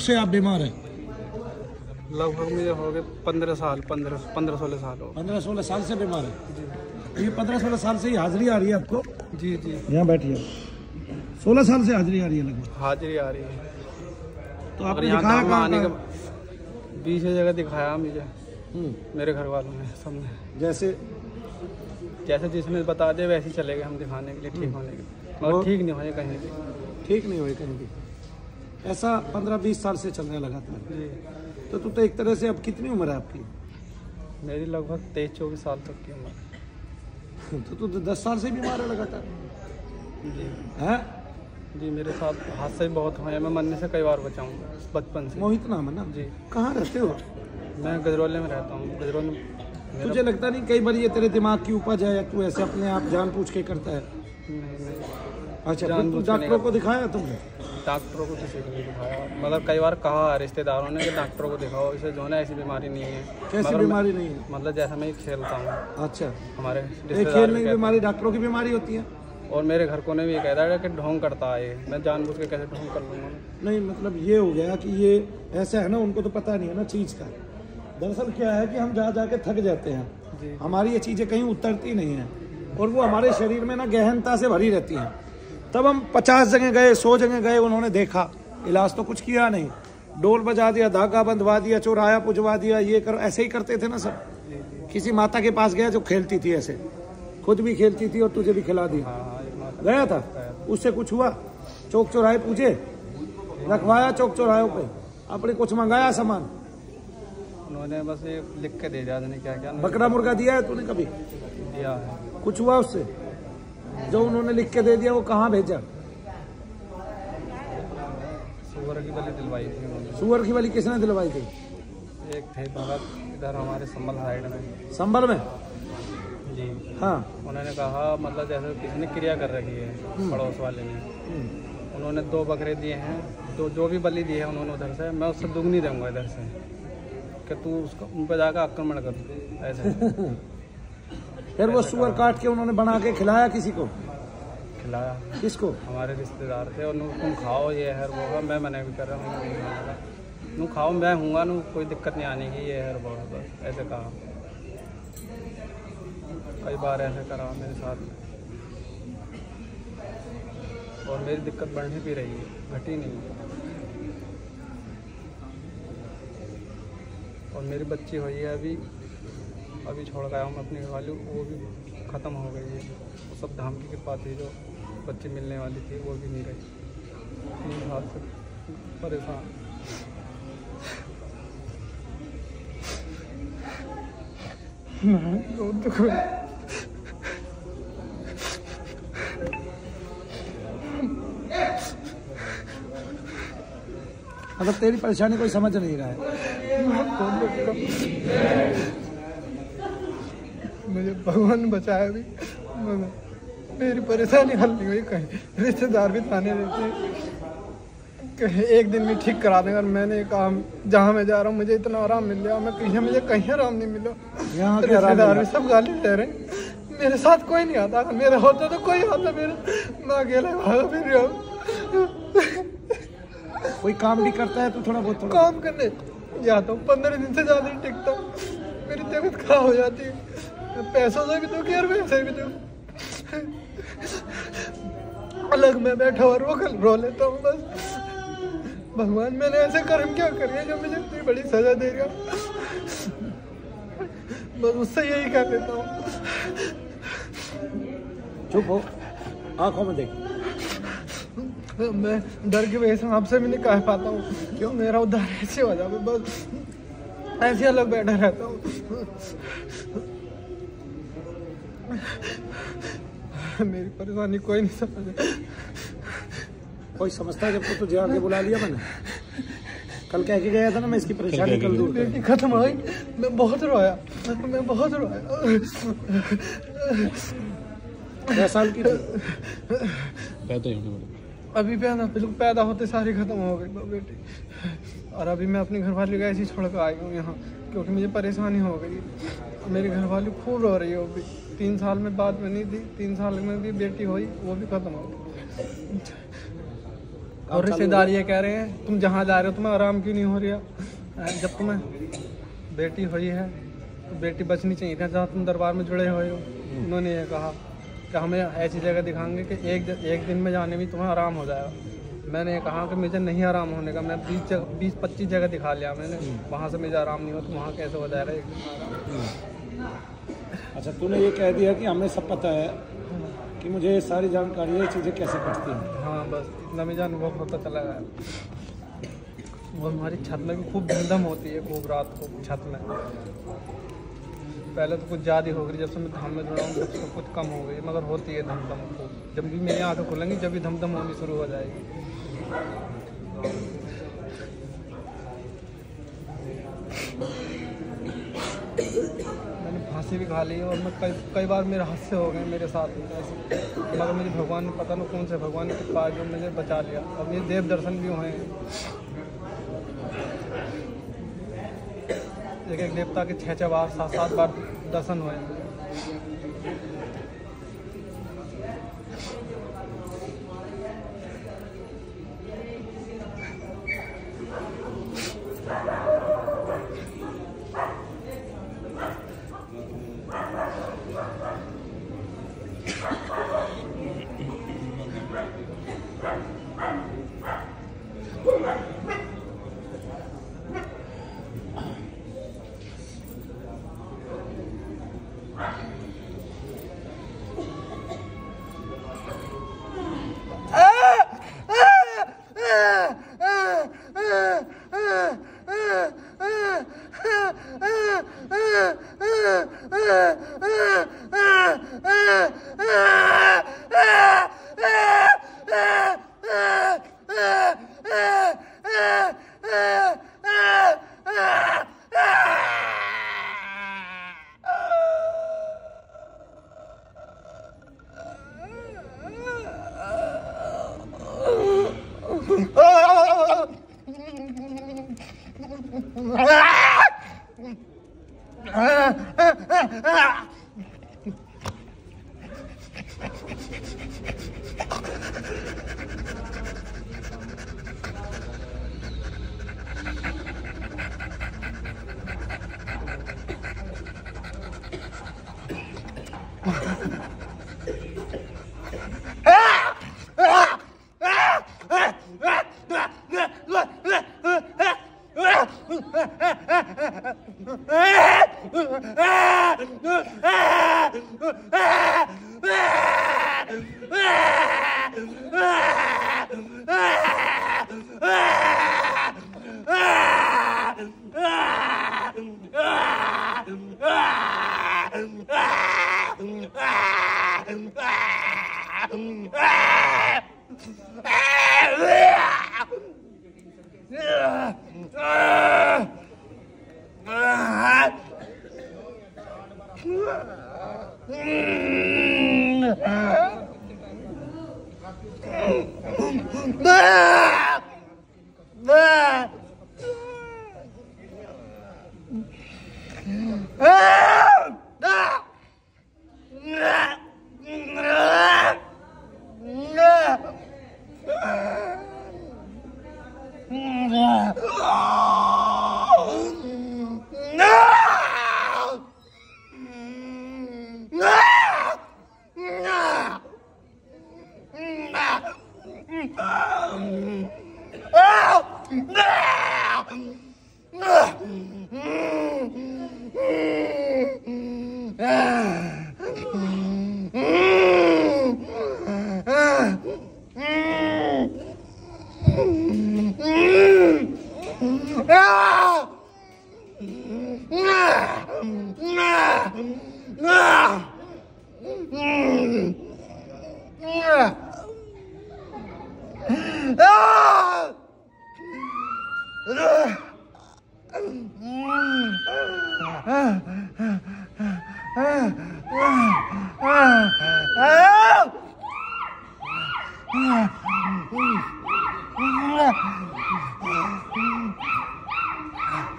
से आप बीमार हैं? लगभग मुझे हो गए 15 साल, 15-16 साल हो। 15-16 साल से बीमार है? ये 15-16 साल से ही हाजिरी आ रही है आपको? जी जी। यहाँ बैठिए। 16 साल से हाजिरी आ रही है लगभग? हाजिरी आ रही है। तो आपने दिखाया कहाँ आने के 20 जगह दिखाया मुझे, मेरे घर वालों ने, सबने। जैसे जिसने बता दिया वैसे ही चले गए हम दिखाने के लिए, ठीक होने के लिए, मगर ठीक नहीं हुए कहीं भी। ठीक नहीं हुए कहीं भी? ऐसा 15-20 साल से चल रहा है लगातार जी। तो एक तरह से अब कितनी उम्र है आपकी? मेरी लगभग 23-24 साल तक की उम्र। तो 10 साल से बीमार है लगातार जी। है जी, मेरे साथ हादसे भी बहुत हुए हैं, मैं मरने से कई बार बचा हूँ बचपन से। मोहित नाम है ना जी। कहाँ रहते हो? मैं गजरौले में रहता हूँ। गजरौल में तुझे लगता नहीं कई बार ये तेरे दिमाग की उपज है या तू ऐसे अपने आप जानबूझ के करता है? नहीं। अच्छा, फिर डॉक्टरों को दिखाया तुमने? डॉक्टरों को किसी को नहीं दिखाया, मतलब कई बार कहा रिश्तेदारों ने कि डॉक्टरों को दिखाओ, इसे जो है ऐसी बीमारी नहीं है। कैसी बीमारी नहीं है? मतलब जैसा मैं खेलता हूँ। अच्छा, हमारे खेलने की बीमारी डॉक्टरों की बीमारी होती है? और मेरे घर को ने भी ये कहता है कि ढोंग करता है, मैं जानबूझ के कैसे ढोंग कर लूँगा? नहीं, मतलब ये हो गया कि ये ऐसा है ना, उनको तो पता नहीं है ना चीज़ का। दरअसल क्या है कि हम जा जाके थक जाते हैं, हमारी ये चीज़ें कहीं उतरती नहीं हैं और वो हमारे शरीर में ना गहनता से भरी रहती हैं। तब हम 50 जगह गए, 100 जगह गए, उन्होंने देखा, इलाज तो कुछ किया नहीं, डोल बजा दिया, धागा बंधवा दिया, चौराया पुजवा दिया, ये कर, ऐसे ही करते थे ना सब। किसी माता के पास गया जो खेलती थी ऐसे, खुद भी खेलती थी और तुझे भी खिला दिया, गया था, उससे कुछ हुआ? चौक चौराहे पूछे, रखवाया चौक चौराहों पे, अपने कुछ मंगाया सामान? उन्होंने बस ये लिख के दे दिया, क्या क्या। बकरा मुर्गा दिया है तूने कभी? दिया है। कुछ हुआ उससे? जो उन्होंने लिख के दे दिया वो कहाँ भेजा? सुअर की बलि दिलवाई थी उन्होंने। सुअर की बलि किसने दिलवाई थी? एक थे भगत इधर हमारे संभल साइड में। संभल में? जी हाँ। उन्होंने कहा मतलब जैसे किसी ने क्रिया कर रखी है, पड़ोस वाले ने, उन्होंने 2 बकरे दिए हैं, तो जो भी बलि दी है उन्होंने उधर से, मैं उससे दुगनी दूंगा इधर से, कि तू उसको उन पर जाकर आक्रमण कर ऐसे। फिर वो सुअर काट के उन्होंने बना के खिलाया किसी को? खिलाया। किसको? हमारे रिश्तेदार थे, और तुम खाओ, ये है वो है, मैं मना भी कर रहा हूँ, तुम खाओ, मैं हूँगा ना, कोई दिक्कत नहीं आने की, ये है वो है, बस ऐसे कहा। कई बार ऐसे करा मेरे साथ में, और मेरी दिक्कत बढ़ने भी रही है, घटी नहीं। और मेरी बच्ची हुई है अभी छोड़ गया हूँ मैं अपनी घरवाली, वो भी ख़त्म हो गई है। वो सब धाम की कृपा थी, जो बच्ची मिलने वाली थी वो भी नहीं रही। 3 साल से परेशान। मतलब तेरी परेशानी कोई समझ नहीं रहा है। मुझे भगवान बचाया भी, मेरी परेशानी हल नहीं हुई। कहीं रिश्तेदार भी ताने देते कहीं एक दिन में ठीक करा देंगे, और मैंने कहा जहाँ मैं जा रहा हूँ मुझे इतना आराम मिल गया, मुझे कहीं आराम नहीं मिला। रिश्तेदार भी सब गाली दे रहे हैं, मेरे साथ कोई नहीं आता, अगर मेरे होता तो कोई आता, मैं अकेले भागा फिर रहा हूँ। कोई काम भी करता है तो थोड़ा बहुत काम करने जाता हूँ, 15 दिन से ज़्यादा नहीं टिकता, मेरी तबीयत खराब हो जाती है, पैसों से भी तो केयर, वैसे भी तो अलग में बैठा और रो लेता हूँ। बस भगवान, मैंने ऐसे कर्म क्या करे जो मुझे इतनी बड़ी सजा दे रहा, बस उससे यही कह देता हूँ। चुप हो, आंखों में देख। मैं डर की वजह से आपसे भी नहीं कह पाता हूँ, क्यों मेरा उद्धार ऐसे हो जाए, बस ऐसे अलग बैठा रहता हूँ। मेरी परेशानी कोई नहीं समझ, कोई समझता है जब तो तुझे आगे बुला लिया मैंने। कल कह के गया था ना मैं इसकी परेशानी कल दूर बेटी खत्म हो गई, मैं बहुत रोया। 10 साल की थी? अभी बिल्कुल पैदा होते सारी खत्म हो गई बेटी, और अभी मैं अपनी घरवाली को ऐसे ही छोड़ कर आई हूँ यहाँ, क्योंकि मुझे परेशानी हो गई। मेरी घरवाली खूब रो रही है, वो भी 3 साल में बात बनी थी, 3 साल में भी बेटी हुई, वो भी खत्म हो गई। और रिश्तेदार ये कह रहे हैं तुम जहाँ जा रहे हो तुम्हें आराम क्यों नहीं हो रहा। जब तुम्हें बेटी हुई है तो बेटी बचनी चाहिए थी जहाँ तुम दरबार में जुड़े हुए हो। उन्होंने ये कहा कि हमें ऐसी जगह दिखाएंगे कि एक दिन में जाने में तुम्हें आराम हो जाएगा। मैंने ये कहा कि मुझे नहीं आराम होने का, मैं 20-25 जगह दिखा लिया मैंने, वहाँ से मुझे आराम नहीं हो तो वहाँ कैसे हो जाएगा एक दिन। अच्छा, तूने ये कह दिया कि हमें सब पता है कि मुझे सारी जानकारी है, चीज़ें कैसे करती हैं। हाँ बस इतना मुझे अनुभव होता चला गया। वो हमारी छत में भी खूब धमधम होती है, खूब रात को छत में। पहले तो कुछ ज़्यादा हो गई, जब से मैं धाम में जुड़ा हूँ जब से कुछ कम हो गई, मगर होती है धमधम खूब। जब भी मेरी आँखें खुलेंगी जब भी धमधम होनी शुरू हो जाएगी। मैंने फांसी भी खा ली और मैं कई बार मेरे हादसे हो गए मेरे साथ में ऐसे, मगर मुझे भगवान ने पता नहीं कौन से भगवान ने कृपा जो मुझे बचा लिया। और मेरे देव दर्शन भी हुए हैं। एक देवता के 6 बार 7 बार दर्शन हुए।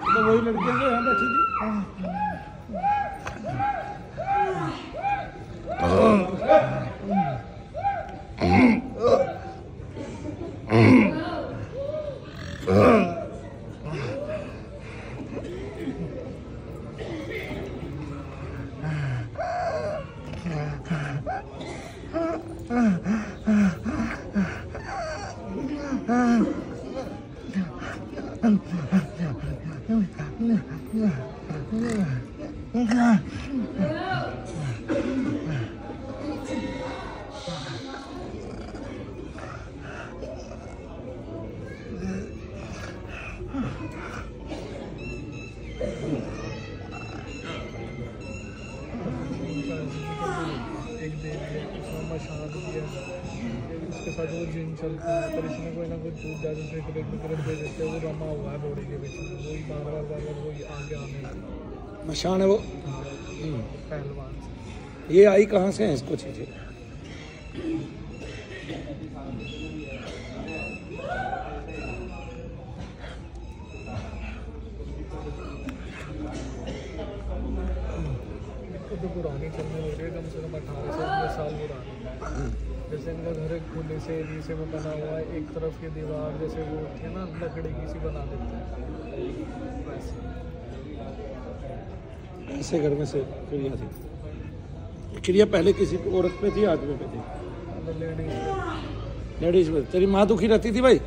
तो वही लड़कियां जो यहाँ बैठी थी। इसके साथ वो जिम चलता है, पर इसमें कोई ना कोई दूध ज़्यादा सिगरेट विगरेट दे देते हैं, वो रमा हुआ है बॉडी के पीछे, वही बार बार वही आगे आने मशान है वो। पहलवान ये आई कहाँ से है इसको चीज़ें? तो पुरानी चलने लग रही है, कम से कम 18 से 19 साल पुरानी। जैसे इनका घर एक खुले से नीचे में बना हुआ है, एक तरफ की दीवार जैसे वो होती है ना लकड़ी की सी बना देते हैं वैसे। ऐसे घर में से चिड़िया थी? चिड़िया पहले किसी औरत पे थी, आदमी पे थी? लेडीज पे। तेरी माँ दुखी रहती थी भाई?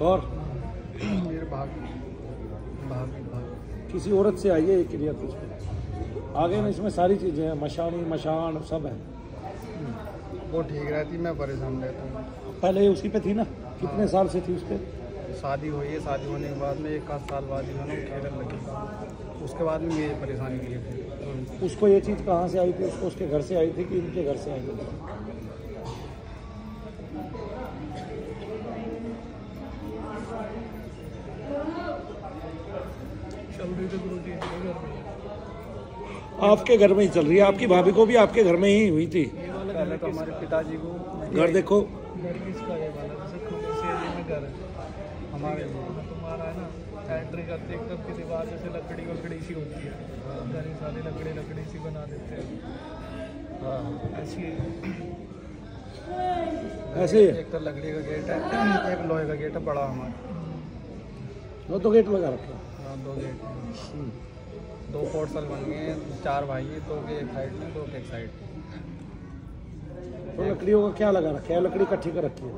और मेरे भाभी किसी औरत से आई है ये चिड़िया तुझ पे? आगे में इसमें सारी चीजें हैं, मशानी मशान सब है। वो ठीक रहती, मैं परेशान रहता हूँ। पहले उसी पे थी ना? कितने साल से थी उस पे? शादी हुई है, शादी होने के बाद में 1 साल बाद ही मैंने खेलने लगी, उसके बाद में मेरी परेशानी की थी। उसको ये चीज़ कहाँ से आई थी? उसको उसके घर से आई थी कि इनके घर से आई थी? चल रही थी गुरुजी आपके घर में ही चल रही है? आपकी भाभी को भी आपके घर में ही हुई थी? पहले तो हमारे पिताजी को घर देखो, घर किसका है वाला, जैसे खुले से एरिया में घर है हमारे, तुम्हारा है ना, एंट्री करते एक तरफ की दीवार जैसे लकड़ी सी होती है, सारी सारी लकड़ी सी बना देते हैं। हाँ ऐसी ऐसे ही है। एक तो लकड़ी का गेट है, एक लोहे का गेट है बड़ा हमारा। दो गेट लगा रखे हैं। हाँ 2 गेट, 2 पोर्टल बन गए हैं, 4 भाई हैं, 2 के एक साइड में, 2 के एक साइड। तो लकड़ियों का क्या लगा रखा है? लकड़ी इकट्ठी कर रखी है?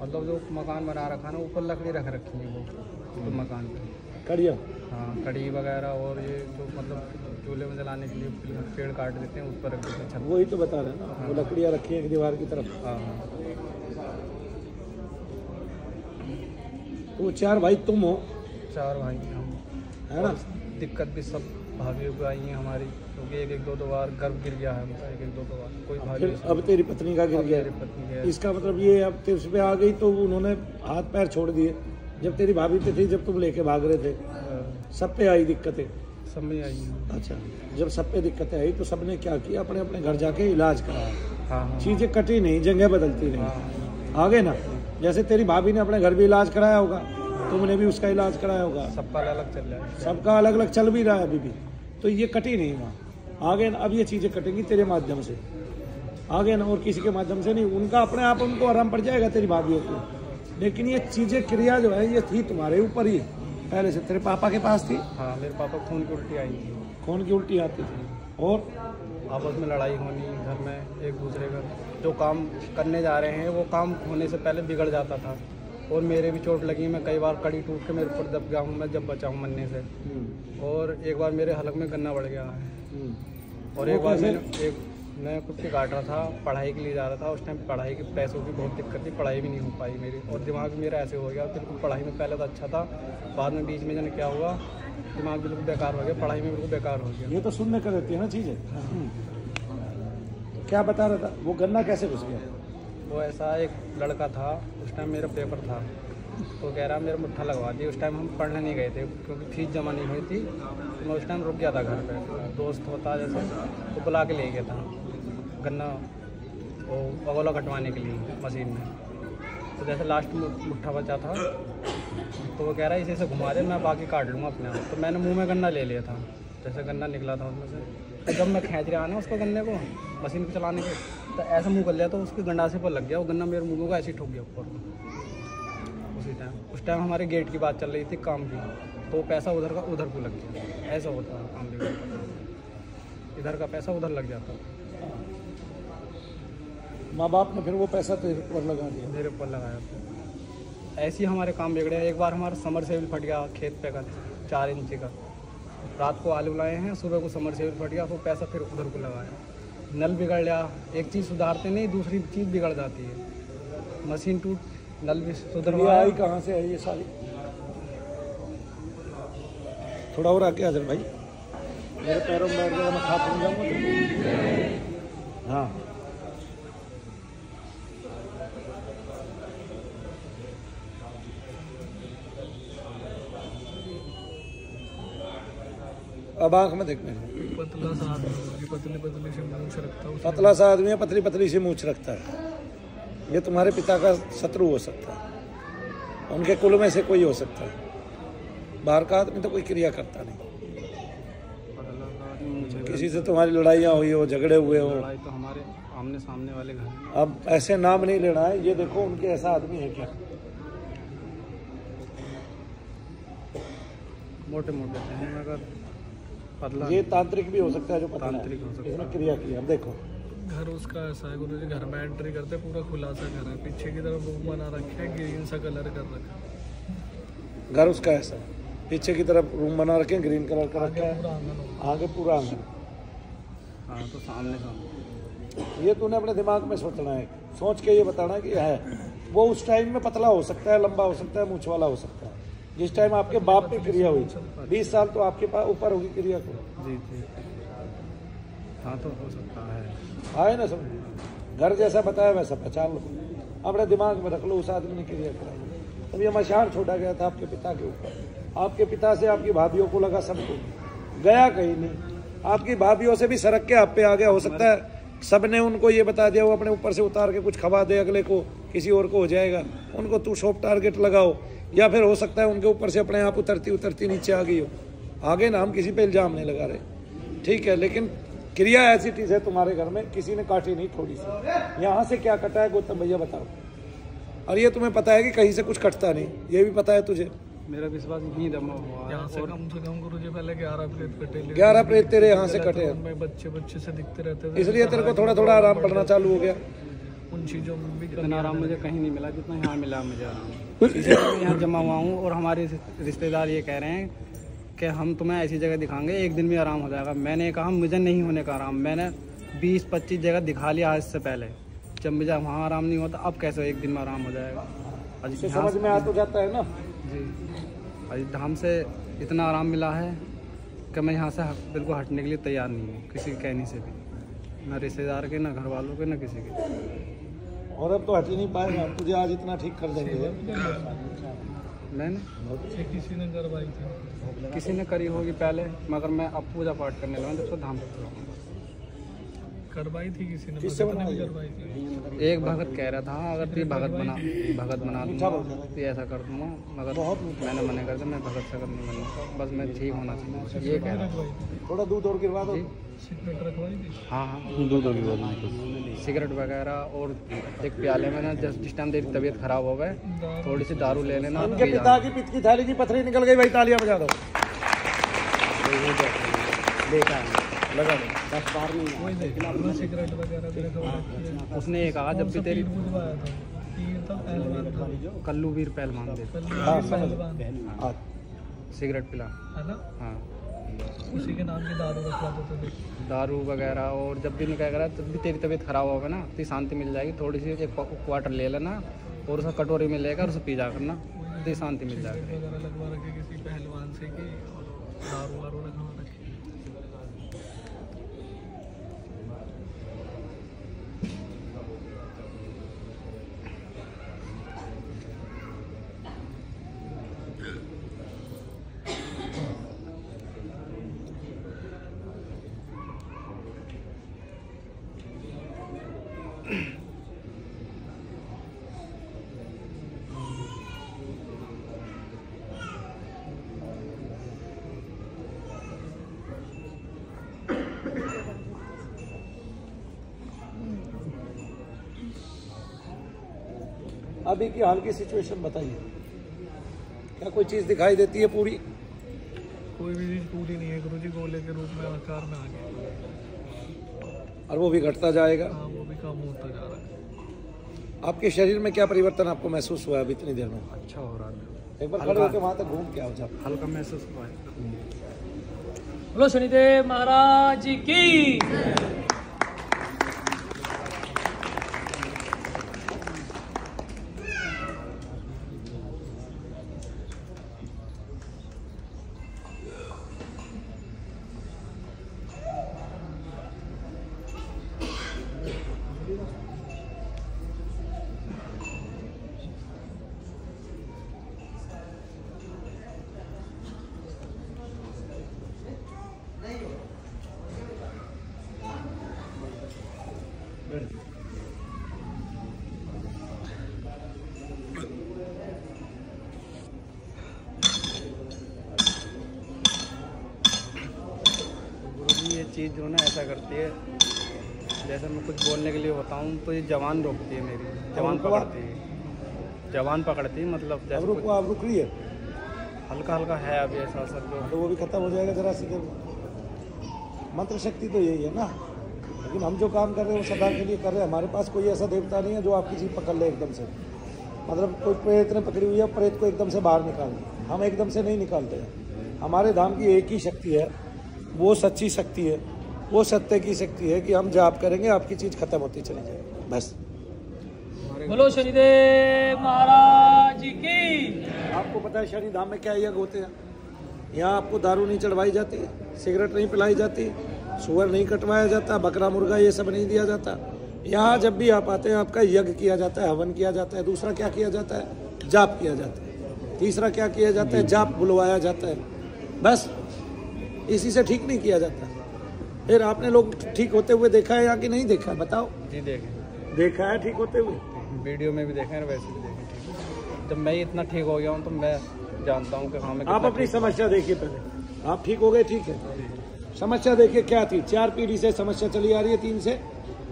मतलब जो मकान बना रखा है ना, ऊपर लकड़ी रख रखी है वो तो मकान पे। कड़िया? हाँ कड़ी वगैरह, और ये जो मतलब चूल्हे में जलाने के लिए पेड़ काट देते हैं, उस पर रख देते हैं छत। वही तो बता रहे हैं ना, वो लकड़ियाँ रखी हैं दीवार की तरफ। हाँ तो 4 भाई तुम हो? 4 भाई हैं हम, है ना? दिक्कत भी सब भाभी को आई है हमारी, क्योंकि 1-2 बार गर्भ गिर गया है उनका, 1-2 बार कोई भाभी। फिर अब तेरी पत्नी का गिर गया? पत्नी है। इसका मतलब ये अब तेरे पे आ गई तो उन्होंने हाथ पैर छोड़ दिए? जब तेरी भाभी पे थी, जब तुम लेके भाग रहे थे, सब पे आई दिक्कतें? सब में आई है। अच्छा, जब सब पे दिक्कतें आई तो सबने क्या किया? अपने अपने घर जाके इलाज कराया। हाँ चीजें कटी नहीं, जगह बदलती नहीं, आगे ना। जैसे तेरी भाभी ने अपने घर भी इलाज कराया होगा, तुमने भी उसका इलाज कराया होगा, सबका अलग चल रहा है, सबका अलग अलग चल भी रहा है अभी भी। तो ये कटी नहीं वहाँ, आगे ना। अब ये चीजें कटेंगी तेरे माध्यम से, आगे ना, और किसी के माध्यम से नहीं। उनका अपने आप उनको आराम पड़ जाएगा तेरी भाभीयों को, लेकिन ये चीजें क्रिया जो है ये थी तुम्हारे ऊपर ही पहले से। तेरे पापा के पास थी? हाँ मेरे पापा खून की उल्टी आई थी। खून की उल्टी आती थी, और आपस में लड़ाई होनी घर में, एक दूसरे का जो काम करने जा रहे हैं वो काम होने से पहले बिगड़ जाता था। और मेरे भी चोट लगी, मैं कई बार कड़ी टूट के मेरे ऊपर दब गया हूँ, मैं जब बचा हूँ मरने से। और एक बार मेरे हलक में गन्ना बढ़ गया है। और एक बार मैं कुत्ते काट रहा था, पढ़ाई के लिए जा रहा था, उस टाइम पढ़ाई के पैसों की बहुत दिक्कत थी, पढ़ाई भी नहीं हो पाई मेरी, और दिमाग मेरा ऐसे हो गया बिल्कुल। पढ़ाई में पहले तो अच्छा था, बाद में बीच में जाने क्या हुआ, दिमाग बिल्कुल बेकार हो गया, पढ़ाई में बिल्कुल बेकार हो गया। ये तो सुनने कर देती है ना चीज़ें। क्या बता रहा था वो? गन्ना कैसे घुस गया? वो ऐसा एक लड़का था, उस टाइम मेरा पेपर था, तो कह रहा मेरा मुट्ठा लगवा दी। उस टाइम हम पढ़ने नहीं गए थे क्योंकि फीस जमा नहीं हुई थी, तो मैं उस टाइम रुक गया था घर पे। दोस्त होता जैसे तो बुला के ले गया था गन्ना वो अगोला कटवाने के लिए मशीन में। तो जैसे लास्ट मुट्ठा बचा था, तो वो कह रहा है इसे से घुमा दे, मैं बाकी काट लूँगा अपने आप। तो मैंने मुँह में गन्ना ले लिया था, जैसे गन्ना निकला था उसमें से। तो जब मैं खींच रहा ना उसको गन्ने को मशीन को चलाने के, तो ऐसा मुँह कर लिया, तो उसके गंडासे पर लग गया वो गन्ना, मेरे मुँह को ऐसे ही ठोक गया ऊपर उसी टाइम। उस टाइम हमारे गेट की बात चल रही थी काम की, तो पैसा उधर का उधर को लग गया। ऐसा होता है काम भी, इधर का पैसा उधर लग जाता। माँ बाप ने फिर वो पैसा तेरे ऊपर लगा दिया? मेरे ऊपर लगाया था। ऐसे ही हमारे काम बिगड़े। एक बार हमारा समरसेबल फट गया खेत पे का 4 इंची का, रात को आलू लाए हैं, सुबह को समरसेबल फट गया, वो पैसा फिर उधर को लगाया। नल बिगड़ गया, एक चीज़ सुधारते नहीं दूसरी चीज़ बिगड़ जाती है। मशीन टूट, नल भी सुधरवाया। कहाँ से है ये सारी? थोड़ा और आके हाजिर भाई, मेरे पैरों में बैठ गया, मैं खा पी जाऊँगा। हाँ अब आँख में देख मेरे। पतला सा आदमी, पतली पतली से मूंछ रखता है, पतला सा आदमी है, पतली पतली सी मूंछ रखता है। ये तुम्हारे पिता का शत्रु हो सकता है, उनके कुल में से कोई हो सकता है। बाहर का आदमी तो कोई क्रिया करता नहीं। किसी से तुम्हारी लड़ाइयाँ हुई हो, झगड़े हुए हो। लड़ाई तो हमारे आमने सामने वाले घर। अब ऐसे नाम नहीं लेना है। ये देखो उनके ऐसा आदमी है क्या? मोटे मोटे हैं मगर पतला। ये तांत्रिक भी हो सकता है, जो पता तांत्रिक हो सकता है। इसमें क्रिया की। अब देखो घर उसका ऐसा है गुरुजी, घर में एंट्री करते पूरा खुला सा घर है, पीछे की तरफ रूम बना रखे है, ग्रीन सा कलर कर रखा है। घर उसका ऐसा है, पीछे की तरफ रूम बना रखे, ग्रीन कलर का रखा पूरा है, आंगन होगा। आगे पूरा आंगन। हाँ तो सामने सामने। ये तूने अपने दिमाग में सोचना है, सोच के ये बताना कि है वो उस टाइम में पतला हो सकता है, लंबा हो सकता है, मूंछ वाला हो सकता है। जिस टाइम आपके बाप पे क्रिया हुई 20 साल तो आपके पास ऊपर होगी क्रिया को। जी जी हाँ तो हो सकता है। आए ना समझ, घर जैसा बताया वैसा पहचान लो, अपने दिमाग में रख लो। उस आदमी ने क्रिया कराई। तब ये मशाल छोड़ा गया था आपके पिता के ऊपर। आपके पिता से आपकी भाभीियों को लगा, सबको गया कहीं नहीं। आपकी भाभीियों से भी सरक के आप पे आ गया। हो सकता है सबने उनको ये बता दिया, वो अपने ऊपर से उतार के कुछ खवा दे, अगले को किसी और को हो जाएगा, उनको तू सॉफ्ट टारगेट लगाओ। या फिर हो सकता है उनके ऊपर से अपने आप उतरती उतरती नीचे आ गई हो। आगे ना हम किसी पे इल्जाम नहीं लगा रहे, ठीक है, लेकिन क्रिया ऐसी चीज है तुम्हारे घर में, किसी ने काटी नहीं थोड़ी सी। यहाँ से क्या कटा है गौतम भैया बताओ। और ये तुम्हें पता है कि कहीं से कुछ कटता नहीं, ये भी पता है तुझे? मेरा विश्वास यहीं जमा हुआ। यहाँ से कम गुरुजी पहले 11 प्रेत कटे। 11 प्रेत तेरे यहाँ से कटे हैं, बच्चे से दिखते रहते थे, इसलिए तेरे को थोड़ा थोड़ा आराम पड़ना चालू हो गया। उन चीजों में भी इतना आराम मुझे कहीं नहीं मिला जितना यहाँ मिला मुझे आराम। इसलिए मैं यहाँ जमा हुआ हूँ। और हमारे रिश्तेदार ये कह रहे हैं कि हम तुम्हें ऐसी जगह दिखाएंगे, एक दिन में आराम हो जाएगा। मैंने कहा मुझे नहीं होने का आराम। मैंने 20-25 जगह दिखा लिया आज से पहले। जब मुझे वहाँ आराम नहीं होता, अब कैसे एक दिन में आराम हो जाएगा? समझ में आ तो जाता है ना जी। अयोध्या से इतना आराम मिला है कि मैं यहाँ से बिल्कुल हटने के लिए तैयार नहीं हूँ, किसी के कहने से भी, ना रिश्तेदार के, ना घर वालों के, ना किसी के। और अब तो हट ही नहीं पाएगा, तुझे आज इतना ठीक कर देंगे। मैंने किसी ने करवाई थी, किसी ने करी होगी पहले, मगर मैं अब पूजा पाठ करने लगा जब से धाम से करवाई थी किसी ने, किससे भी करवाई थी। एक भगत कह रहा था अगर तू भगत बना दूंगा तो ऐसा कर दूंगा, मगर मैंने मना कर दिया। मैं भगत से नहीं बनना, बस मैं ठीक होना चाहिए, ये कह रहा था। थोड़ा दूध और गिरवा दो। सिगरेट रखवाई थी। हाँ दूध और गिरवा दो, सिगरेट वगैरह। और एक प्याले में ना जिस टाइम तेरी तबीयत खराब हो गए, थोड़ी सी दारू ले लेना। उनके पिता की पित्त की थाली की पथरी निकल गई भाई, तालियां बजा दो। देखा है लगा 10 बार नहीं सिगरेट वगैरह। उसने ये कहा जब भी तेरी बुझवाया था, ये था पहलवान था, कल्लू वीर पहलवान दे पहलवान सिगरेट पिला है ना। हाँ उसी के नाम की दारू रखवाते थे, दारू वगैरह। और जब भी मैं क्या करा, जब भी तेरी तबीयत खराब होगा ना तो शांति मिल जाएगी। थोड़ी सी एक क्वार्टर ले लेना और उसका कटोरी में लेकर उसे पी जा करना, तो शांति मिल जाएगी। वगैरह लगवा रखे किसी पहलवान से की, और दारू वारू रखवा रखी। अभी की हाल की सिचुएशन बताइए, क्या कोई चीज दिखाई देती है पूरी? कोई भी चीज पूरी नहीं है गुरुजी, गोले के रूप में आकार में आ गया, और वो भी घटता जाएगा। हाँ वो भी कम होता जा रहा है। आपके शरीर में क्या परिवर्तन आपको महसूस हुआ है अभी इतनी देर में? अच्छा हो रहा है, एक बार खड़े होकर वहाँ तक घूम के आओ जाओ। हल्का महसूस हुआ है। बोलो शनिदेव महाराज की। ये चीज़ जो ना ऐसा करती है, जैसे मैं कुछ बोलने के लिए होता हूँ तो ये जवान रोकती है, मेरी जवान पकड़ती है, जवान पकड़ती है। मतलब जैसे अब रुक रही है, हल्का हल्का है अभी ऐसा असर जो, तो वो भी खत्म हो जाएगा जरा सी देर में। मंत्र शक्ति तो यही है ना, लेकिन हम जो काम कर रहे हैं वो सदा के लिए कर रहे हैं। हमारे पास कोई ऐसा देवता नहीं है जो आपकी चीज़ पकड़ ले एकदम से। मतलब कोई प्रेत ने पकड़ी हुई है, प्रेत को एकदम से बाहर निकाल दे, हम एकदम से नहीं निकालते हैं। हमारे धाम की एक ही शक्ति है, वो सच्ची शक्ति है, वो सत्य की शक्ति है कि हम जाप करेंगे आपकी चीज़ खत्म होती चली जाएगी बस। बोलो शनिदेव महाराज की। आपको पता है शनि धाम में क्या यज्ञ होते हैं? यहाँ आपको दारू नहीं चढ़वाई जाती, सिगरेट नहीं पिलाई जाती, सुअर नहीं कटवाया जाता, बकरा मुर्गा ये सब नहीं दिया जाता। यहाँ जब भी आप आते हैं आपका यज्ञ किया जाता है, हवन किया जाता है। दूसरा क्या किया जाता है? जाप किया जाता है। तीसरा क्या किया जाता है? जाप बुलवाया जाता है। बस इसी से ठीक नहीं किया जाता। फिर आपने लोग ठीक होते हुए देखा है या कि नहीं देखा है? बताओ। जी देखा है ठीक होते हुए, वीडियो में भी देखे हैं, वैसे भी देखे। ठीक, जब मैं इतना ठीक हो गया हूँ तो मैं जानता हूँ कि हाँ मैं आप अपनी समस्या देखिए पहले। आप ठीक हो गए, ठीक है। समस्या देखिए क्या थी। 4 पीढ़ी से समस्या चली आ रही है, 3 से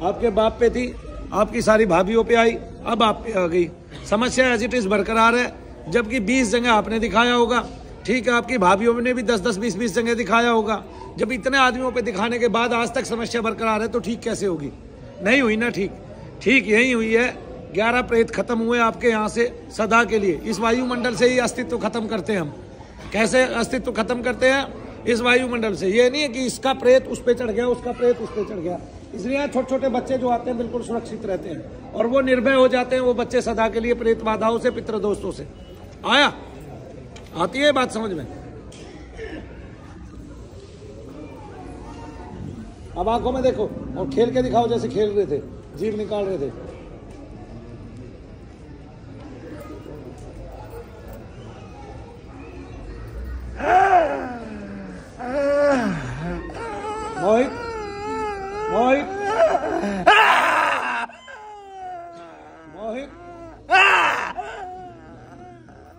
आपके बाप पे थी, आपकी सारी भाभीियों पे आई, अब आप पे आ गई। समस्या एज इट इज बरकरार है, जबकि 20 जगह आपने दिखाया होगा, ठीक है। आपकी भाभीियों ने भी 10-10, 20-20 जगह दिखाया होगा। जब इतने आदमियों पे दिखाने के बाद आज तक समस्या बरकरार है तो ठीक कैसे होगी? नहीं हुई ना ठीक। ठीक यही हुई है, 11 प्रेत खत्म हुए आपके यहाँ से सदा के लिए। इस वायुमंडल से ही अस्तित्व खत्म करते हैं हम। कैसे अस्तित्व खत्म करते हैं? इस वायुमंडल से। ये नहीं है कि इसका प्रेत उस पर चढ़ गया, उसका प्रेत उस पर चढ़ गया। इसलिए छोटे छोटे बच्चे जो आते हैं बिल्कुल सुरक्षित रहते हैं और वो निर्भय हो जाते हैं। वो बच्चे सदा के लिए प्रेत बाधाओं से, पितृ दोस्तों से। आया आती है बात समझ में? अब आंखों में देखो और खेल के दिखाओ जैसे खेल रहे थे, जीव निकाल रहे थे। मोहित, मोहित, मोहित।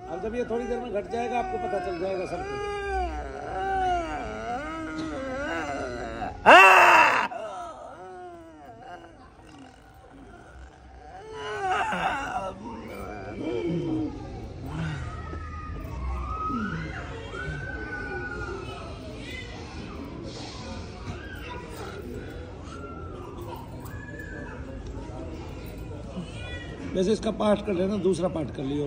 अब जब ये थोड़ी देर में घट जाएगा आपको पता चल जाएगा सबको। वैसे इसका पाठ कर लेना, दूसरा पाठ कर लियो।